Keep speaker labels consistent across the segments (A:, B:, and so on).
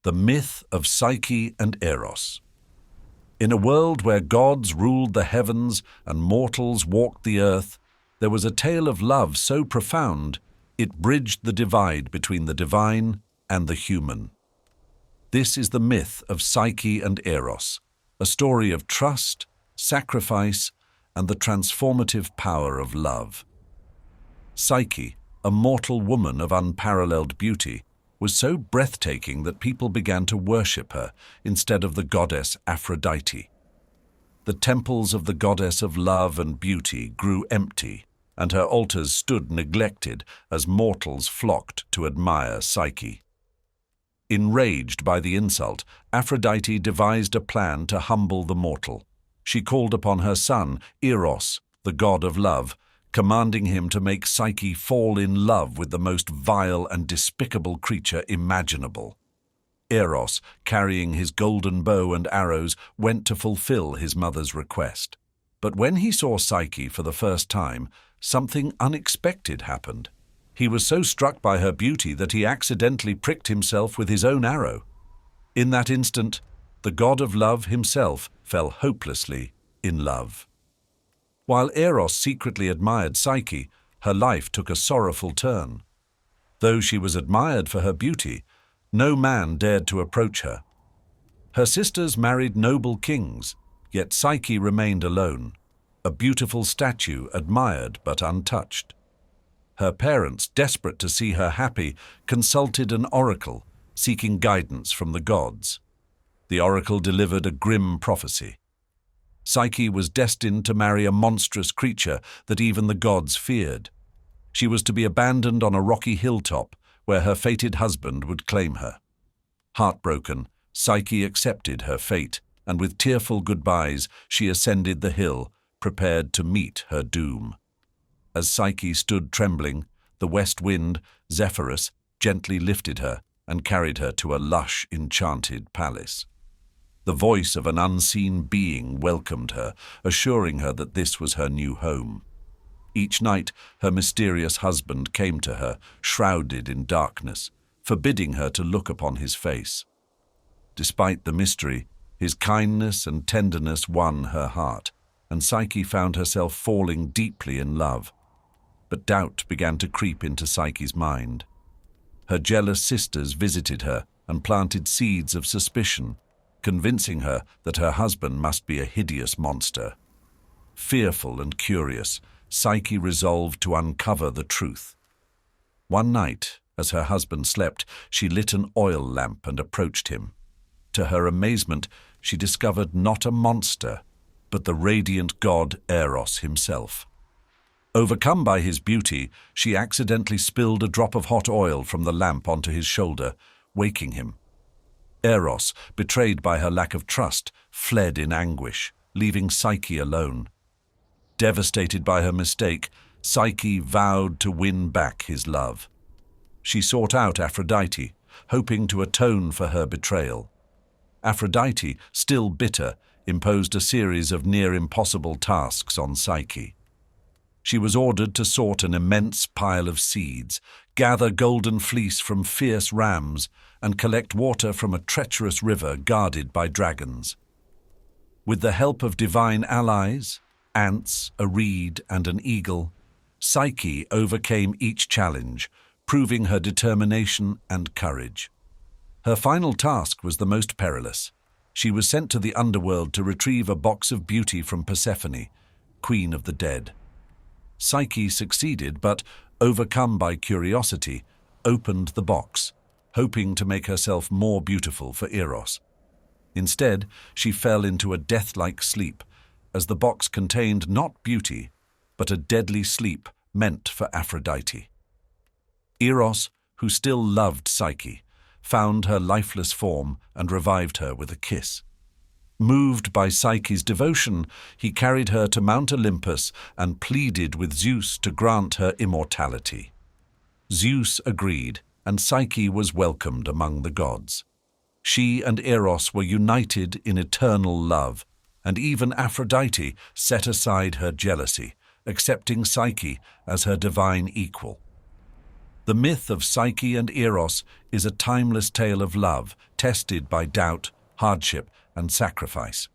A: The myth of Psyche and Eros. In a world where gods ruled the heavens and mortals walked the earth, there was a tale of love so profound it bridged the divide between the divine and the human. This is the myth of Psyche and Eros, a story of trust, sacrifice, and the transformative power of love. Psyche, a mortal woman of unparalleled beauty, was so breathtaking that people began to worship her instead of the goddess Aphrodite. The temples of the goddess of love and beauty grew empty, and her altars stood neglected as mortals flocked to admire Psyche. Enraged by the insult, Aphrodite devised a plan to humble the mortal. She called upon her son, Eros, the god of love, commanding him to make Psyche fall in love with the most vile and despicable creature imaginable. Eros, carrying his golden bow and arrows, went to fulfill his mother's request. But when he saw Psyche for the first time, something unexpected happened. He was so struck by her beauty that he accidentally pricked himself with his own arrow. In that instant, the god of love himself fell hopelessly in love. While Eros secretly admired Psyche, her life took a sorrowful turn. Though she was admired for her beauty, no man dared to approach her. Her sisters married noble kings, yet Psyche remained alone, a beautiful statue admired but untouched. Her parents, desperate to see her happy, consulted an oracle, seeking guidance from the gods. The oracle delivered a grim prophecy. Psyche was destined to marry a monstrous creature that even the gods feared. She was to be abandoned on a rocky hilltop where her fated husband would claim her. Heartbroken, Psyche accepted her fate, and with tearful goodbyes she ascended the hill, prepared to meet her doom. As Psyche stood trembling, the west wind, Zephyrus, gently lifted her and carried her to a lush, enchanted palace. The voice of an unseen being welcomed her, assuring her that this was her new home. Each night, her mysterious husband came to her, shrouded in darkness, forbidding her to look upon his face. Despite the mystery, his kindness and tenderness won her heart, and Psyche found herself falling deeply in love. But doubt began to creep into Psyche's mind. Her jealous sisters visited her and planted seeds of suspicion, convincing her that her husband must be a hideous monster. Fearful and curious, Psyche resolved to uncover the truth. One night, as her husband slept, she lit an oil lamp and approached him. To her amazement, she discovered not a monster, but the radiant god Eros himself. Overcome by his beauty, she accidentally spilled a drop of hot oil from the lamp onto his shoulder, waking him. Eros, betrayed by her lack of trust, fled in anguish, leaving Psyche alone. Devastated by her mistake, Psyche vowed to win back his love. She sought out Aphrodite, hoping to atone for her betrayal. Aphrodite, still bitter, imposed a series of near-impossible tasks on Psyche. She was ordered to sort an immense pile of seeds, gather golden fleece from fierce rams, and collect water from a treacherous river guarded by dragons. With the help of divine allies, ants, a reed, and an eagle, Psyche overcame each challenge, proving her determination and courage. Her final task was the most perilous. She was sent to the underworld to retrieve a box of beauty from Persephone, queen of the dead. Psyche succeeded, but, overcome by curiosity, opened the box, hoping to make herself more beautiful for Eros. Instead, she fell into a death-like sleep, as the box contained not beauty, but a deadly sleep meant for Aphrodite. Eros, who still loved Psyche, found her lifeless form and revived her with a kiss. Moved by Psyche's devotion, he carried her to Mount Olympus and pleaded with Zeus to grant her immortality. Zeus agreed, and Psyche was welcomed among the gods. She and Eros were united in eternal love, and even Aphrodite set aside her jealousy, accepting Psyche as her divine equal. The myth of Psyche and Eros is a timeless tale of love, tested by doubt, hardship, and sacrifice.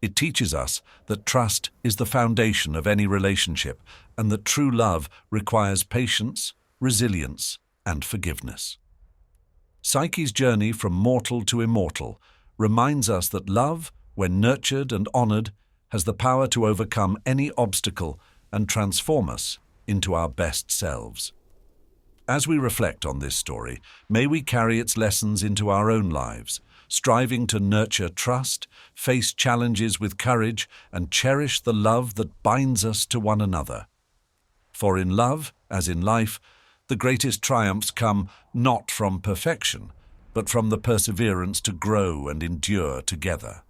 A: It teaches us that trust is the foundation of any relationship and that true love requires patience, resilience, and forgiveness. Psyche's journey from mortal to immortal reminds us that love, when nurtured and honored, has the power to overcome any obstacle and transform us into our best selves. As we reflect on this story, may we carry its lessons into our own lives, striving to nurture trust, face challenges with courage, and cherish the love that binds us to one another. For in love, as in life, the greatest triumphs come not from perfection, but from the perseverance to grow and endure together.